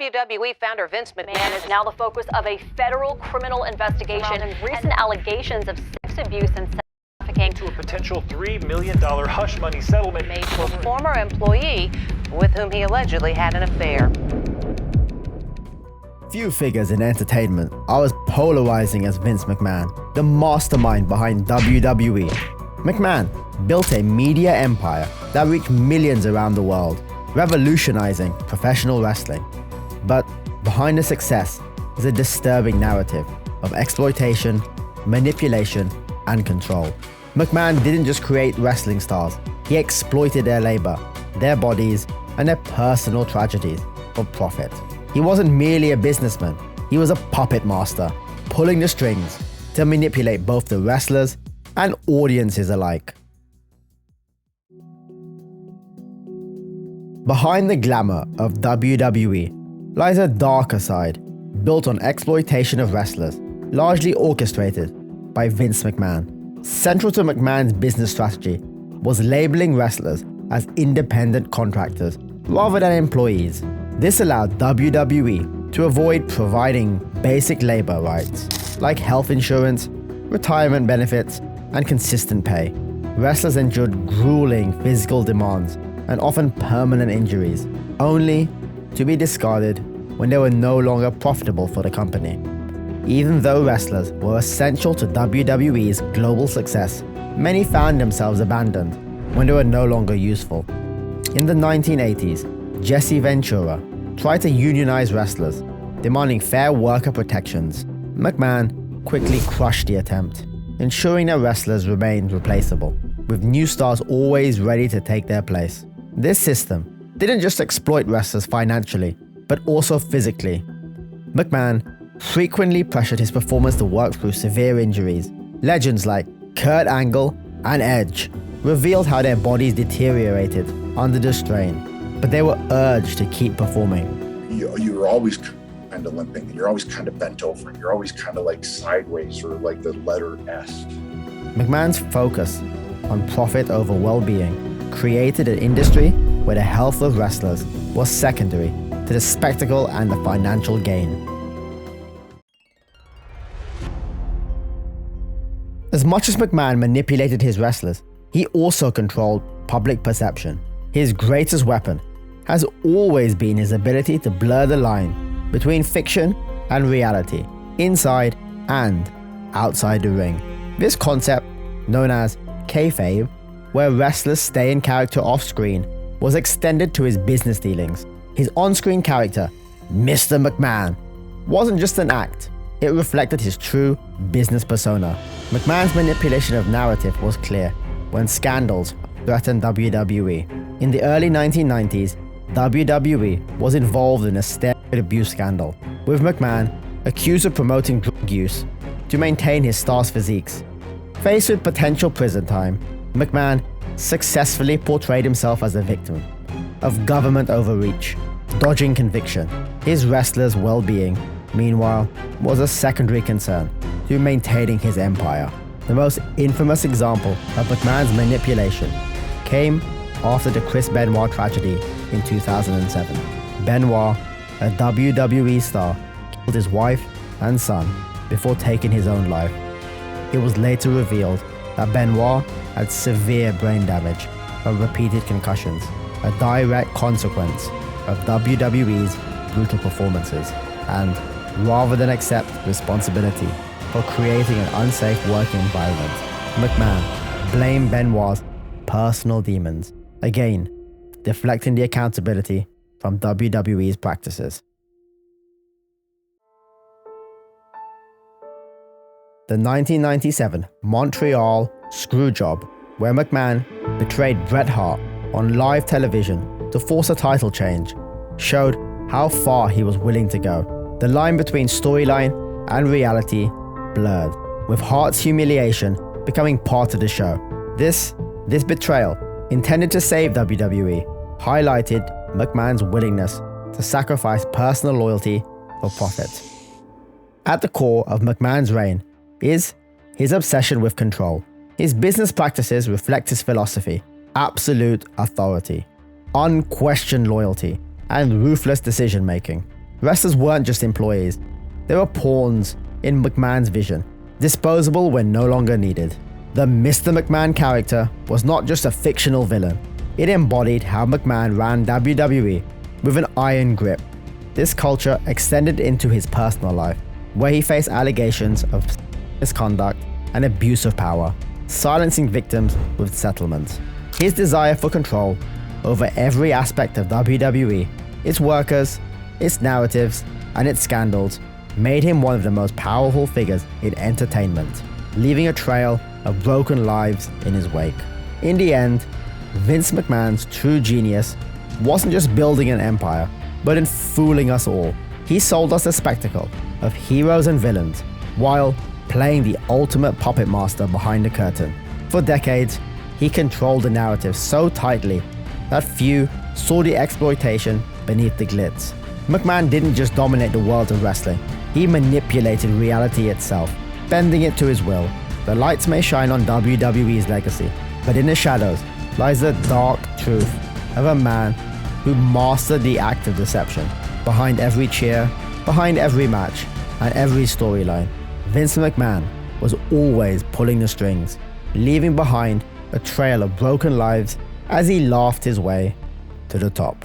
WWE founder Vince McMahon is now the focus of a federal criminal investigation and recent allegations of sex abuse and sex trafficking to a potential $3 million hush money settlement made to a former employee with whom he allegedly had an affair. Few figures in entertainment are as polarizing as Vince McMahon, the mastermind behind WWE. McMahon built a media empire that reached millions around the world, revolutionizing professional wrestling. But behind the success is a disturbing narrative of exploitation, manipulation, and control. McMahon didn't just create wrestling stars, he exploited their labor, their bodies, and their personal tragedies for profit. He wasn't merely a businessman, he was a puppet master, pulling the strings to manipulate both the wrestlers and audiences alike. Behind the glamour of WWE lies a darker side, built on exploitation of wrestlers, largely orchestrated by Vince McMahon. Central to McMahon's business strategy was labeling wrestlers as independent contractors rather than employees. This allowed WWE to avoid providing basic labor rights like health insurance, retirement benefits, and consistent pay. Wrestlers endured grueling physical demands and often permanent injuries, only to be discarded when they were no longer profitable for the company. Even though wrestlers were essential to WWE's global success, many found themselves abandoned when they were no longer useful. In the 1980s, Jesse Ventura tried to unionize wrestlers, demanding fair worker protections. McMahon quickly crushed the attempt, ensuring that wrestlers remained replaceable, with new stars always ready to take their place. This system didn't just exploit wrestlers financially, but also physically. McMahon frequently pressured his performers to work through severe injuries. Legends like Kurt Angle and Edge revealed how their bodies deteriorated under the strain, but they were urged to keep performing. You're always kind of limping, and you're always kind of bent over, and you're always kind of like sideways or like the letter S. McMahon's focus on profit over well-being created an industry where the health of wrestlers was secondary to the spectacle and the financial gain. As much as McMahon manipulated his wrestlers, he also controlled public perception. His greatest weapon has always been his ability to blur the line between fiction and reality, inside and outside the ring. This concept, known as kayfabe, where wrestlers stay in character off-screen, was extended to his business dealings. His on-screen character, Mr. McMahon, wasn't just an act, it reflected his true business persona. McMahon's manipulation of narrative was clear when scandals threatened WWE. In the early 1990s, WWE was involved in a steroid abuse scandal, with McMahon accused of promoting drug use to maintain his star's physiques. Faced with potential prison time, McMahon successfully portrayed himself as a victim of government overreach, dodging conviction. His wrestlers' well-being, meanwhile, was a secondary concern to maintaining his empire. The most infamous example of McMahon's manipulation came after the Chris Benoit tragedy in 2007. Benoit, a WWE star, killed his wife and son before taking his own life. It was later revealed that Benoit had severe brain damage from repeated concussions, a direct consequence of WWE's brutal performances, and rather than accept responsibility for creating an unsafe working environment, McMahon blamed Benoit's personal demons, again deflecting the accountability from WWE's practices. The 1997 Montreal Screwjob, where McMahon betrayed Bret Hart on live television to force a title change, showed how far he was willing to go. The line between storyline and reality blurred, with Hart's humiliation becoming part of the show. This betrayal, intended to save WWE, highlighted McMahon's willingness to sacrifice personal loyalty for profit. At the core of McMahon's reign is his obsession with control. His business practices reflect his philosophy: absolute authority, unquestioned loyalty, and ruthless decision-making. Wrestlers weren't just employees, they were pawns in McMahon's vision, disposable when no longer needed. The Mr. McMahon character was not just a fictional villain, it embodied how McMahon ran WWE with an iron grip. This culture extended into his personal life, where he faced allegations of misconduct and abuse of power, silencing victims with settlements. His desire for control over every aspect of WWE, its workers, its narratives, and its scandals, made him one of the most powerful figures in entertainment, leaving a trail of broken lives in his wake. In the end, Vince McMahon's true genius wasn't just building an empire, but in fooling us all. He sold us a spectacle of heroes and villains, while playing the ultimate puppet master behind the curtain. For decades, he controlled the narrative so tightly that few saw the exploitation beneath the glitz. McMahon didn't just dominate the world of wrestling, he manipulated reality itself, bending it to his will. The lights may shine on WWE's legacy, but in the shadows lies the dark truth of a man who mastered the act of deception. Behind every cheer, behind every match, and every storyline, Vince McMahon was always pulling the strings, leaving behind a trail of broken lives as he laughed his way to the top.